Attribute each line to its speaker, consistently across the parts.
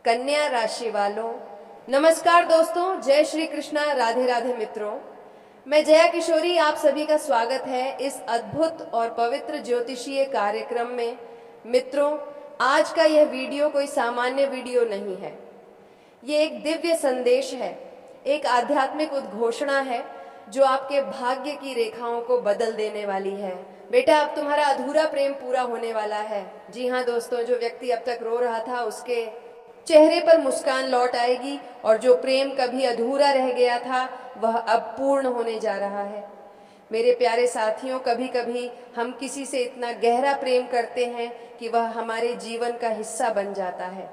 Speaker 1: कन्या राशि वालों, नमस्कार दोस्तों। जय श्री कृष्णा, राधे राधे मित्रों। मैं जया किशोरी, आप सभी का स्वागत है इस अद्भुत और पवित्र ज्योतिषीय कार्यक्रम में। मित्रों, आज का यह वीडियो कोई सामान्य वीडियो नहीं है। ये एक दिव्य संदेश है, एक आध्यात्मिक उद्घोषणा है जो आपके भाग्य की रेखाओं को बदल देने वाली है। बेटा, अब तुम्हारा अधूरा प्रेम पूरा होने वाला है। जी हाँ दोस्तों, जो व्यक्ति अब तक रो रहा था उसके चेहरे पर मुस्कान लौट आएगी और जो प्रेम कभी अधूरा रह गया था वह अब पूर्ण होने जा रहा है। मेरे प्यारे साथियों, कभी कभी हम किसी से इतना गहरा प्रेम करते हैं कि वह हमारे जीवन का हिस्सा बन जाता है।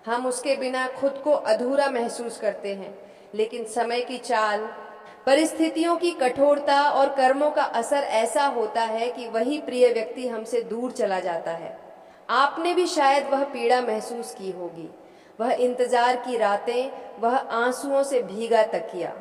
Speaker 1: हम उसके बिना खुद को अधूरा महसूस करते हैं, लेकिन समय की चाल, परिस्थितियों की कठोरता और कर्मों का असर ऐसा होता है कि वही प्रिय व्यक्ति हमसे दूर चला जाता है। आपने भी शायद वह पीड़ा महसूस की होगी, वह इंतजार की रातें, वह आंसुओं से भीगा तकिया,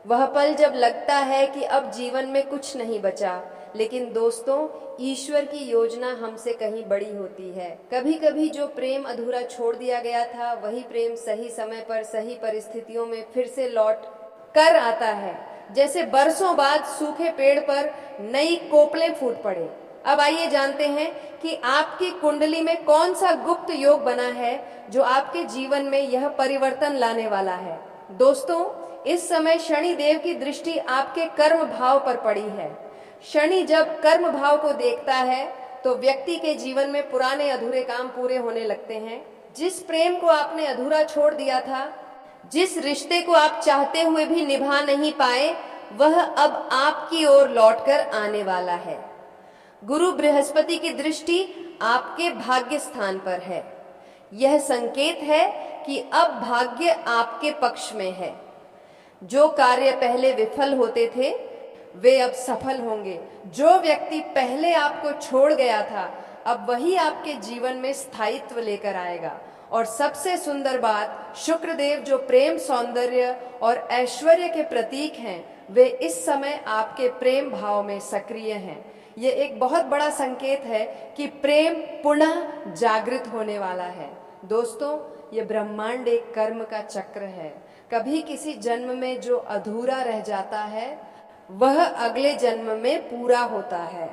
Speaker 1: वह पल जब लगता है कि अब जीवन में कुछ नहीं बचा। लेकिन दोस्तों, ईश्वर की योजना हमसे कहीं बड़ी होती है। कभी कभी जो प्रेम अधूरा छोड़ दिया गया था, वही प्रेम सही समय पर सही परिस्थितियों में फिर से लौट कर आता है, जैसे बरसों बाद सूखे पेड़ पर नई कोपलें फूट पड़े। अब आइए जानते हैं कि आपकी कुंडली में कौन सा गुप्त योग बना है जो आपके जीवन में यह परिवर्तन लाने वाला है। दोस्तों, इस समय शनि देव की दृष्टि आपके कर्म भाव पर पड़ी है। शनि जब कर्म भाव को देखता है तो व्यक्ति के जीवन में पुराने अधूरे काम पूरे होने लगते हैं। जिस प्रेम को आपने अधूरा छोड़ दिया था, जिस रिश्ते को आप चाहते हुए भी निभा नहीं पाए, वह अब आपकी ओर लौटकर आने वाला है। गुरु बृहस्पति की दृष्टि आपके भाग्य स्थान पर है। यह संकेत है कि अब भाग्य आपके पक्ष में है। जो कार्य पहले विफल होते थे वे अब सफल होंगे। जो व्यक्ति पहले आपको छोड़ गया था, अब वही आपके जीवन में स्थायित्व लेकर आएगा। और सबसे सुंदर बात, शुक्रदेव जो प्रेम, सौंदर्य और ऐश्वर्य के प्रतीक हैं, वे इस समय आपके प्रेम भाव में सक्रिय हैं। ये एक बहुत बड़ा संकेत है कि प्रेम पुनः जागृत होने वाला है। दोस्तों, ये ब्रह्मांड एक कर्म का चक्र है। कभी किसी जन्म में जो अधूरा रह जाता है वह अगले जन्म में पूरा होता है।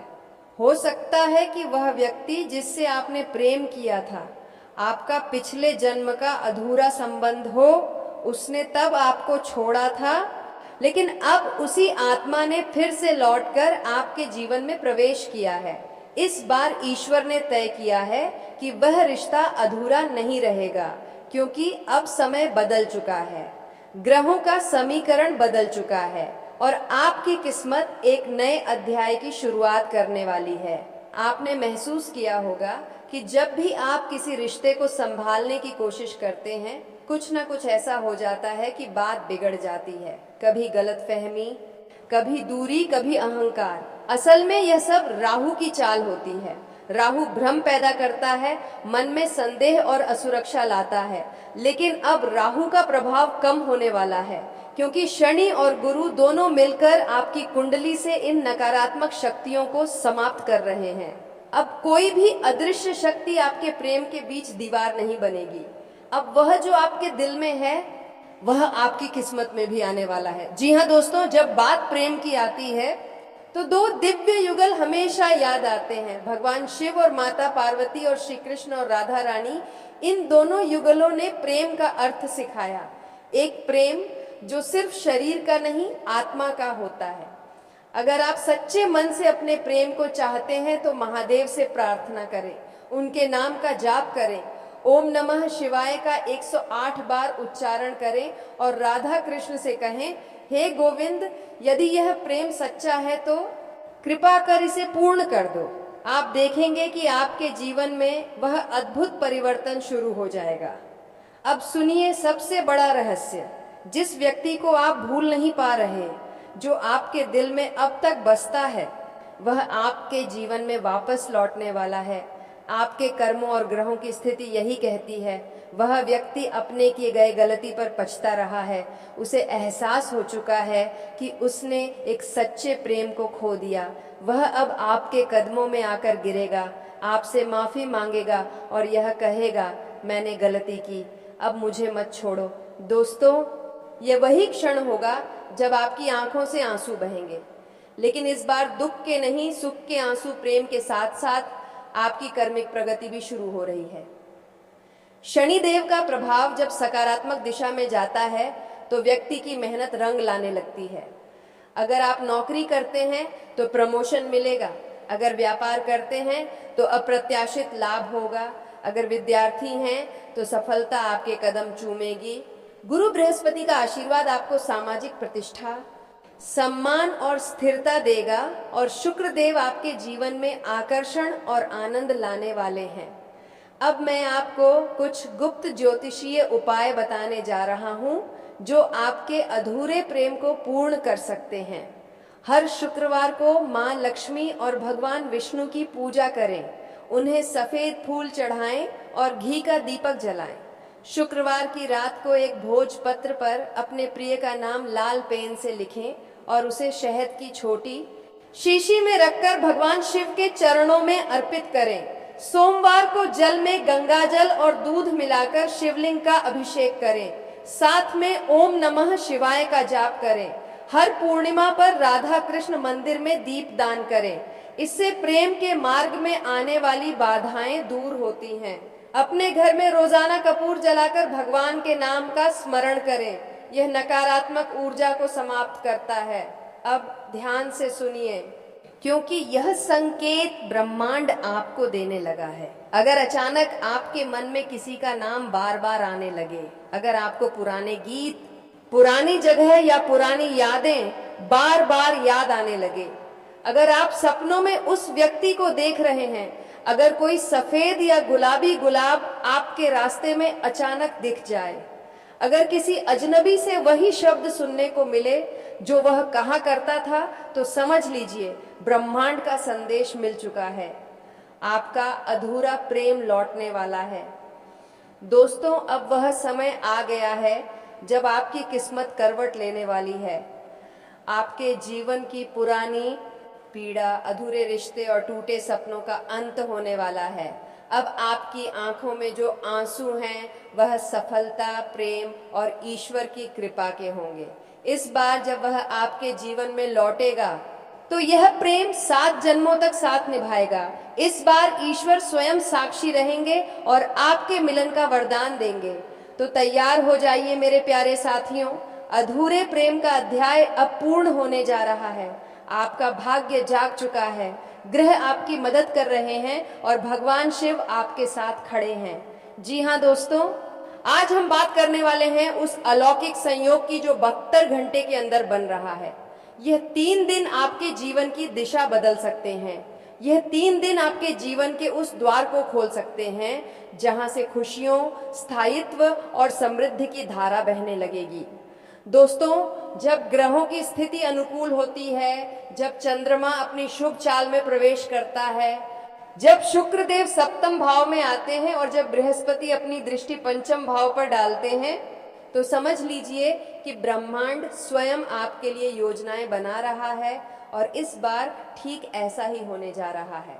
Speaker 1: हो सकता है कि वह व्यक्ति जिससे आपने प्रेम किया था, आपका पिछले जन्म का अधूरा संबंध हो, उसने तब आपको छोड़ा था, लेकिन अब उसी आत्मा ने फिर से लौटकर आपके जीवन में प्रवेश किया है। इस बार ईश्वर ने तय किया है कि वह रिश्ता अधूरा नहीं रहेगा, क्योंकि अब समय बदल चुका है, ग्रहों का समीकरण बदल चुका है और आपकी किस्मत एक नए अध्याय की शुरुआत करने वाली है। आपने महसूस किया होगा कि जब भी आप किसी रिश्ते को संभालने की कोशिश करते हैं, कुछ ना कुछ ऐसा हो जाता है कि बात बिगड़ जाती है। कभी गलतफहमी, कभी दूरी, कभी अहंकार। असल में यह सब राहु की चाल होती है। राहु भ्रम पैदा करता है, मन में संदेह और असुरक्षा लाता है। लेकिन अब राहु का प्रभाव कम होने वाला है, क्योंकि शनि और गुरु दोनों मिलकर आपकी कुंडली से इन नकारात्मक शक्तियों को समाप्त कर रहे हैं। अब कोई भी अदृश्य शक्ति आपके प्रेम के बीच दीवार नहीं बनेगी। अब वह जो आपके दिल में है वह आपकी किस्मत में भी आने वाला है। जी हाँ दोस्तों, जब बात प्रेम की आती है तो दो दिव्य युगल हमेशा याद आते हैं। भगवान शिव और माता पार्वती और श्री कृष्ण और राधा रानी, इन दोनों युगलों ने प्रेम का अर्थ सिखाया। एक प्रेम जो सिर्फ शरीर का नहीं, आत्मा का होता है। अगर आप सच्चे मन से अपने प्रेम को चाहते हैं तो महादेव से प्रार्थना करें, उनके नाम का जाप करें, ओम नमः शिवाय का 108 बार उच्चारण करें और राधा कृष्ण से कहें, हे गोविंद, यदि यह प्रेम सच्चा है तो कृपा कर इसे पूर्ण कर दो। आप देखेंगे कि आपके जीवन में वह अद्भुत परिवर्तन शुरू हो जाएगा। अब सुनिए सबसे बड़ा रहस्य। जिस व्यक्ति को आप भूल नहीं पा रहे, जो आपके दिल में अब तक बसता है, वह आपके जीवन में वापस लौटने वाला है। आपके कर्मों और ग्रहों की स्थिति यही कहती है। वह व्यक्ति अपने किए गए गलती पर पछता रहा है। उसे एहसास हो चुका है कि उसने एक सच्चे प्रेम को खो दिया। वह अब आपके कदमों में आकर गिरेगा, आपसे माफ़ी मांगेगा और यह कहेगा, मैंने गलती की, अब मुझे मत छोड़ो। दोस्तों, ये वही क्षण होगा जब आपकी आंखों से आंसू बहेंगे, लेकिन इस बार दुख के नहीं, सुख के आंसू प्रेम के साथ साथ आपकी कर्मिक प्रगति भी शुरू हो रही है। शनिदेव का प्रभाव जब सकारात्मक दिशा में जाता है तो व्यक्ति की मेहनत रंग लाने लगती है। अगर आप नौकरी करते हैं तो प्रमोशन मिलेगा, अगर व्यापार करते हैं तो अप्रत्याशित लाभ होगा, अगर विद्यार्थी हैं तो सफलता आपके कदम चूमेगी। गुरु बृहस्पति का आशीर्वाद आपको सामाजिक प्रतिष्ठा, सम्मान और स्थिरता देगा और शुक्र देव आपके जीवन में आकर्षण और आनंद लाने वाले हैं। अब मैं आपको कुछ गुप्त ज्योतिषीय उपाय बताने जा रहा हूं जो आपके अधूरे प्रेम को पूर्ण कर सकते हैं। हर शुक्रवार को मां लक्ष्मी और भगवान विष्णु की पूजा करें, उन्हें सफेद फूल चढ़ाएं और घी का दीपक जलाएं। शुक्रवार की रात को एक भोजपत्र पर अपने प्रिय का नाम लाल पेन से लिखें और उसे शहद की छोटी शीशी में रखकर भगवान शिव के चरणों में अर्पित करें। सोमवार को जल में गंगा जल और दूध मिलाकर शिवलिंग का अभिषेक करें, साथ में ओम नमः शिवाय का जाप करें। हर पूर्णिमा पर राधा कृष्ण मंदिर में दीप दान करें, इससे प्रेम के मार्ग में आने वाली बाधाएं दूर होती हैं। अपने घर में रोजाना कपूर जलाकर भगवान के नाम का स्मरण करें, यह नकारात्मक ऊर्जा को समाप्त करता है। अब ध्यान से सुनिए, क्योंकि यह संकेत ब्रह्मांड आपको देने लगा है। अगर अचानक आपके मन में किसी का नाम बार बार आने लगे, अगर आपको पुराने गीत, पुरानी जगह या पुरानी यादें बार बार याद आने लगे, अगर आप सपनों में उस व्यक्ति को देख रहे हैं, अगर कोई सफेद या गुलाबी गुलाब आपके रास्ते में अचानक दिख जाए, अगर किसी अजनबी से वही शब्द सुनने को मिले जो वह कहा करता था, तो समझ लीजिए ब्रह्मांड का संदेश मिल चुका है। आपका अधूरा प्रेम लौटने वाला है। दोस्तों, अब वह समय आ गया है जब आपकी किस्मत करवट लेने वाली है। आपके जीवन की पुरानी पीड़ा, अधूरे रिश्ते और टूटे सपनों का अंत होने वाला है। अब आपकी आंखों में जो आंसू हैं वह सफलता, प्रेम और ईश्वर की कृपा के होंगे। इस बार जब वह आपके जीवन में लौटेगा तो यह प्रेम 7 जन्मों तक साथ निभाएगा। इस बार ईश्वर स्वयं साक्षी रहेंगे और आपके मिलन का वरदान देंगे। तो तैयार हो जाइए मेरे प्यारे साथियों, अधूरे प्रेम का अध्याय अब पूर्ण होने जा रहा है। आपका भाग्य जाग चुका है, ग्रह आपकी मदद कर रहे हैं और भगवान शिव आपके साथ खड़े हैं। जी हाँ दोस्तों, आज हम बात करने वाले हैं उस अलौकिक संयोग की जो 72 घंटे के अंदर बन रहा है। यह 3 दिन आपके जीवन की दिशा बदल सकते हैं। यह 3 दिन आपके जीवन के उस द्वार को खोल सकते हैं जहां से खुशियों, स्थायित्व और समृद्धि की धारा बहने लगेगी। दोस्तों, जब ग्रहों की स्थिति अनुकूल होती है, जब चंद्रमा अपनी शुभ चाल में प्रवेश करता है, जब शुक्र देव सप्तम भाव में आते हैं और जब बृहस्पति अपनी दृष्टि पंचम भाव पर डालते हैं, तो समझ लीजिए कि ब्रह्मांड स्वयं आपके लिए योजनाएं बना रहा है और इस बार ठीक ऐसा ही होने जा रहा है।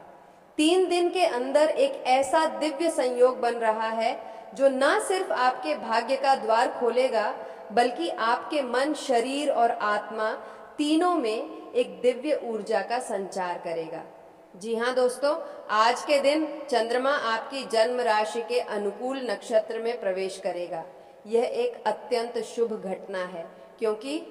Speaker 1: 3 दिन के अंदर एक ऐसा दिव्य संयोग बन रहा है जो न सिर्फ आपके भाग्य का द्वार खोलेगा, बल्कि आपके मन, शरीर और आत्मा तीनों में एक दिव्य ऊर्जा का संचार करेगा। जी हाँ दोस्तों, आज के दिन चंद्रमा आपकी जन्म राशि के अनुकूल नक्षत्र में प्रवेश करेगा। यह एक अत्यंत शुभ घटना है, क्योंकि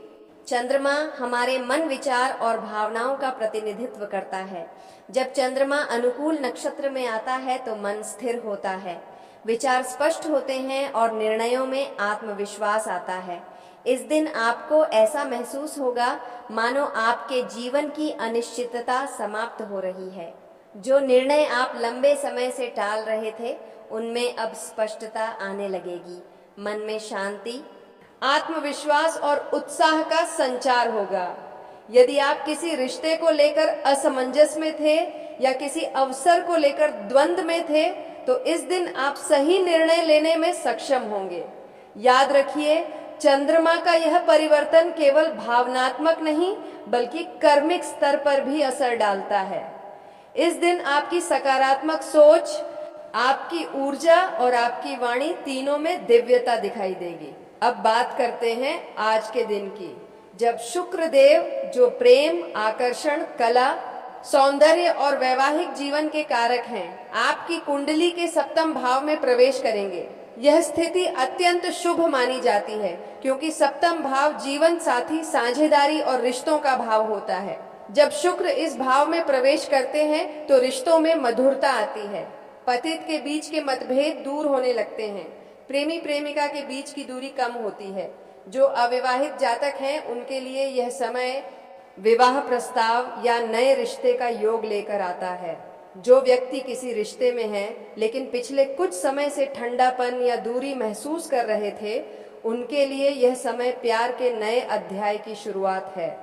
Speaker 1: चंद्रमा हमारे मन, विचार और भावनाओं का प्रतिनिधित्व करता है। जब चंद्रमा अनुकूल नक्षत्र में आता है तो मन स्थिर होता है, विचार स्पष्ट होते हैं और निर्णयों में आत्मविश्वास आता है। इस दिन आपको ऐसा महसूस होगा मानो आपके जीवन की अनिश्चितता समाप्त हो रही है। जो निर्णय आप लंबे समय से टाल रहे थे, उनमें अब स्पष्टता आने लगेगी। मन में शांति, आत्मविश्वास और उत्साह का संचार होगा। यदि आप किसी रिश्ते को लेकर असमंजस में थे या किसी अवसर को लेकर द्वंद्व में थे, तो इस दिन आप सही निर्णय लेने में सक्षम होंगे। याद रखिए, चंद्रमा का यह परिवर्तन केवल भावनात्मक नहीं बल्कि कर्मिक स्तर पर भी असर डालता है। इस दिन आपकी सकारात्मक सोच, आपकी ऊर्जा और आपकी वाणी तीनों में दिव्यता दिखाई देगी। अब बात करते हैं आज के दिन की, जब शुक्र देव, जो प्रेम, आकर्षण, कला, सौंदर्य और वैवाहिक जीवन के कारक हैं, आपकी कुंडली के सप्तम भाव में प्रवेश करेंगे। यह स्थिति अत्यंत शुभ मानी जाती है, क्योंकि सप्तम भाव जीवन साथी, साझेदारी और रिश्तों का भाव होता है। जब शुक्र इस भाव में प्रवेश करते हैं तो रिश्तों में मधुरता आती है, पतित के बीच के मतभेद दूर होने लगते हैं, प्रेमी प्रेमिका के बीच की दूरी कम होती है। जो अविवाहित जातक हैं उनके लिए यह समय विवाह प्रस्ताव या नए रिश्ते का योग लेकर आता है। जो व्यक्ति किसी रिश्ते में है लेकिन पिछले कुछ समय से ठंडापन या दूरी महसूस कर रहे थे, उनके लिए यह समय प्यार के नए अध्याय की शुरुआत है।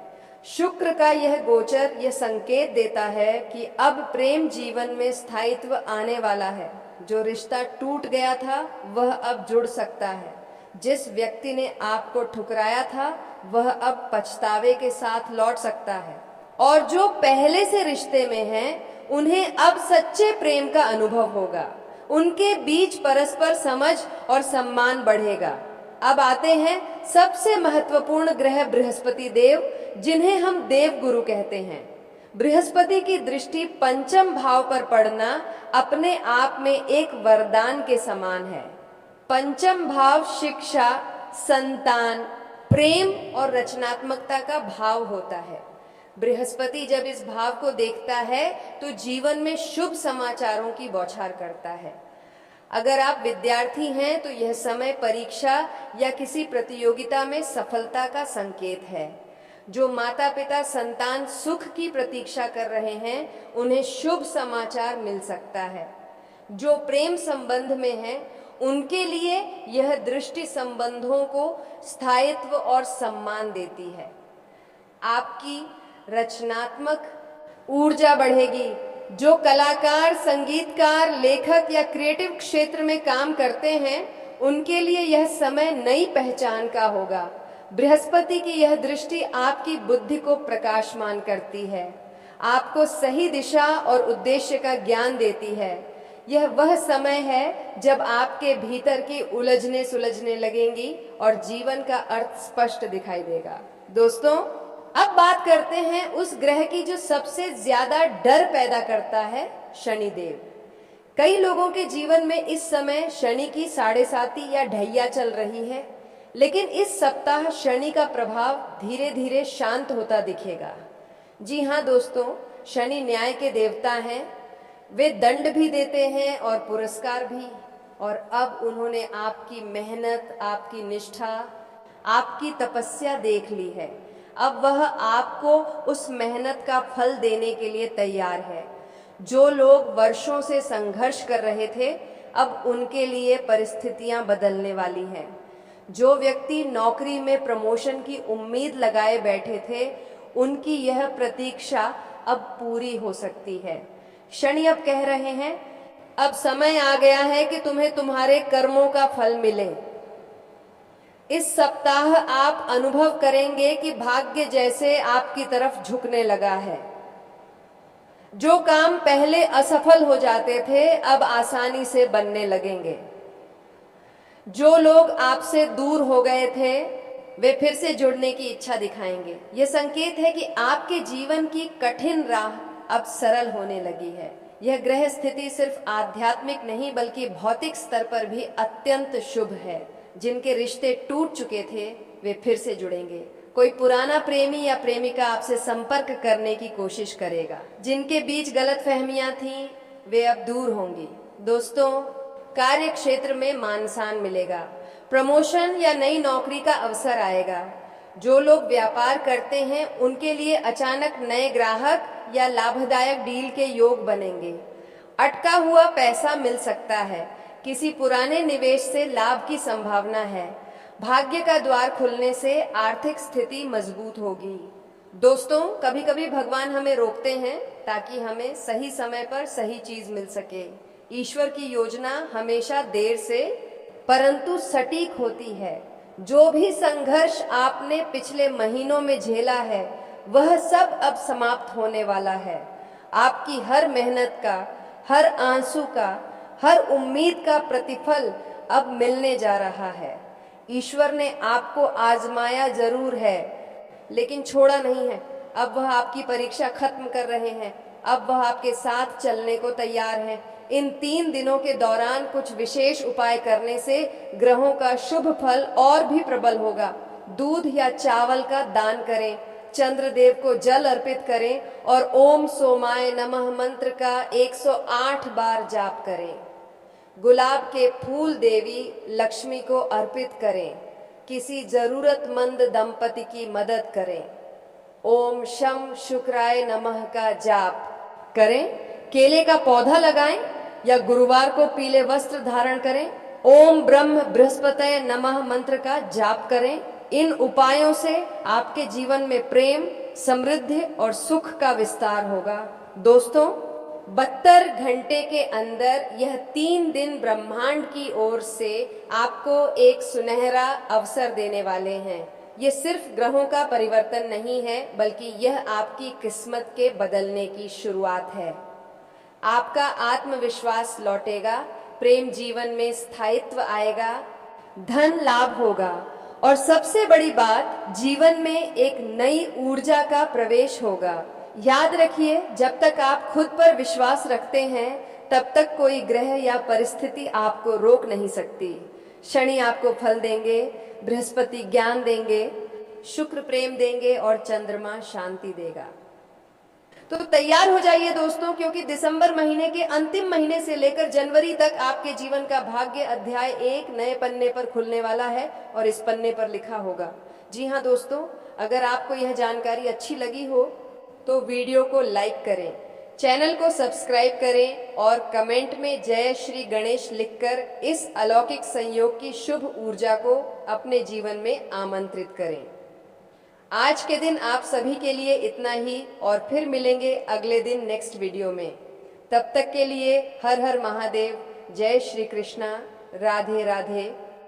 Speaker 1: शुक्र का यह गोचर यह संकेत देता है कि अब प्रेम जीवन में स्थायित्व आने वाला है। जो रिश्ता टूट गया था वह अब जुड़ सकता है। जिस व्यक्ति ने आपको ठुकराया था वह अब पछतावे के साथ लौट सकता है, और जो पहले से रिश्ते में हैं उन्हें अब सच्चे प्रेम का अनुभव होगा। उनके बीच परस्पर समझ और सम्मान बढ़ेगा। अब आते हैं सबसे महत्वपूर्ण ग्रह बृहस्पति देव, जिन्हें हम देव गुरु कहते हैं। बृहस्पति की दृष्टि पंचम भाव पर पड़ना अपने आप में एक वरदान के समान है। पंचम भाव शिक्षा, संतान, प्रेम और रचनात्मकता का भाव होता है। बृहस्पति जब इस भाव को देखता है तो जीवन में शुभ समाचारों की बौछार करता है। अगर आप विद्यार्थी हैं तो यह समय परीक्षा या किसी प्रतियोगिता में सफलता का संकेत है। जो माता पिता संतान सुख की प्रतीक्षा कर रहे हैं उन्हें शुभ समाचार मिल सकता है। जो प्रेम संबंध में हैं उनके लिए यह दृष्टि संबंधों को स्थायित्व और सम्मान देती है। आपकी रचनात्मक ऊर्जा बढ़ेगी। जो कलाकार, संगीतकार, लेखक या क्रिएटिव क्षेत्र में काम करते हैं उनके लिए यह समय नई पहचान का होगा। बृहस्पति की यह दृष्टि आपकी बुद्धि को प्रकाशमान करती है, आपको सही दिशा और उद्देश्य का ज्ञान देती है। यह वह समय है जब आपके भीतर की उलझने सुलझने लगेंगी और जीवन का अर्थ स्पष्ट दिखाई देगा। दोस्तों, अब बात करते हैं उस ग्रह की जो सबसे ज्यादा डर पैदा करता है, शनिदेव। कई लोगों के जीवन में इस समय शनि की 7.5 या ढैया चल रही है, लेकिन इस सप्ताह शनि का प्रभाव धीरे धीरे शांत होता दिखेगा। जी हाँ दोस्तों, शनि न्याय के देवता हैं। वे दंड भी देते हैं और पुरस्कार भी। और अब उन्होंने आपकी मेहनत, आपकी निष्ठा, आपकी तपस्या देख ली है। अब वह आपको उस मेहनत का फल देने के लिए तैयार है। जो लोग वर्षों से संघर्ष कर रहे थे, अब उनके लिए परिस्थितियां बदलने वाली हैं। जो व्यक्ति नौकरी में प्रमोशन की उम्मीद लगाए बैठे थे, उनकी यह प्रतीक्षा अब पूरी हो सकती है। शनि अब कह रहे हैं, अब समय आ गया है कि तुम्हें तुम्हारे कर्मों का फल मिले। इस सप्ताह आप अनुभव करेंगे कि भाग्य जैसे आपकी तरफ झुकने लगा है। जो काम पहले असफल हो जाते थे, अब आसानी से बनने लगेंगे। जो लोग आपसे दूर हो गए थे, वे फिर से जुड़ने की इच्छा दिखाएंगे। यह संकेत है कि आपके जीवन की कठिन राह अब सरल होने लगी है। यह ग्रह स्थिति सिर्फ आध्यात्मिक नहीं बल्कि भौतिक स्तर पर भी अत्यंत शुभ है। जिनके रिश्ते टूट चुके थे वे फिर से जुड़ेंगे। कोई पुराना प्रेमी या प्रेमिका आपसे संपर्क करने की कोशिश करेगा। जिनके बीच गलतफहमियां थीं वे अब दूर होंगी। दोस्तों, कार्य क्षेत्र में मान सम्मान मिलेगा। प्रमोशन या नई नौकरी का अवसर आएगा। जो लोग व्यापार करते हैं उनके लिए अचानक नए ग्राहक या लाभदायक डील के योग बनेंगे। अटका हुआ पैसा मिल सकता है। किसी पुराने निवेश से लाभ की संभावना है। भाग्य का द्वार खुलने से आर्थिक स्थिति मजबूत होगी। दोस्तों, कभी कभी भगवान हमें रोकते हैं ताकि हमें सही समय पर सही चीज मिल सके। ईश्वर की योजना हमेशा देर से परंतु सटीक होती है। जो भी संघर्ष आपने पिछले महीनों में झेला है वह सब अब समाप्त होने वाला है। आपकी हर मेहनत का, हर आंसू का, हर उम्मीद का प्रतिफल अब मिलने जा रहा है। ईश्वर ने आपको आजमाया जरूर है, लेकिन छोड़ा नहीं है। अब वह आपकी परीक्षा खत्म कर रहे हैं। अब वह आपके साथ चलने को तैयार हैं। इन 3 दिनों के दौरान कुछ विशेष उपाय करने से ग्रहों का शुभ फल और भी प्रबल होगा। दूध या चावल का दान करें, चंद्रदेव को जल अर्पित करें और ओम सोमाय नमः मंत्र का 108 बार जाप करें। गुलाब के फूल देवी लक्ष्मी को अर्पित करें। किसी जरूरतमंद दंपति की मदद करें। ओम शम शुक्राय नमः का जाप करें। केले का पौधा लगाएं या गुरुवार को पीले वस्त्र धारण करें। ओम ब्रह्म बृहस्पतये नमः मंत्र का जाप करें। इन उपायों से आपके जीवन में प्रेम, समृद्धि और सुख का विस्तार होगा। दोस्तों, 72 घंटे के अंदर यह 3 दिन ब्रह्मांड की ओर से आपको एक सुनहरा अवसर देने वाले हैं। ये सिर्फ ग्रहों का परिवर्तन नहीं है, बल्कि यह आपकी किस्मत के बदलने की शुरुआत है। आपका आत्मविश्वास लौटेगा, प्रेम जीवन में स्थायित्व आएगा, धन लाभ होगा और सबसे बड़ी बात, जीवन में एक नई ऊर्जा का प्रवेश होगा। याद रखिए, जब तक आप खुद पर विश्वास रखते हैं, तब तक कोई ग्रह या परिस्थिति आपको रोक नहीं सकती। शनि आपको फल देंगे, बृहस्पति ज्ञान देंगे, शुक्र प्रेम देंगे और चंद्रमा शांति देगा। तो तैयार हो जाइए दोस्तों, क्योंकि दिसंबर महीने के अंतिम महीने से लेकर जनवरी तक आपके जीवन का भाग्य अध्याय एक नए पन्ने पर खुलने वाला है और इस पन्ने पर लिखा होगा। जी हाँ दोस्तों, अगर आपको यह जानकारी अच्छी लगी हो तो वीडियो को लाइक करें, चैनल को सब्सक्राइब करें और कमेंट में जय श्री गणेश लिखकर इस अलौकिक संयोग की शुभ ऊर्जा को अपने जीवन में आमंत्रित करें। आज के दिन आप सभी के लिए इतना ही और फिर मिलेंगे अगले दिन नेक्स्ट वीडियो में। तब तक के लिए हर हर महादेव, जय श्री कृष्णा, राधे राधे।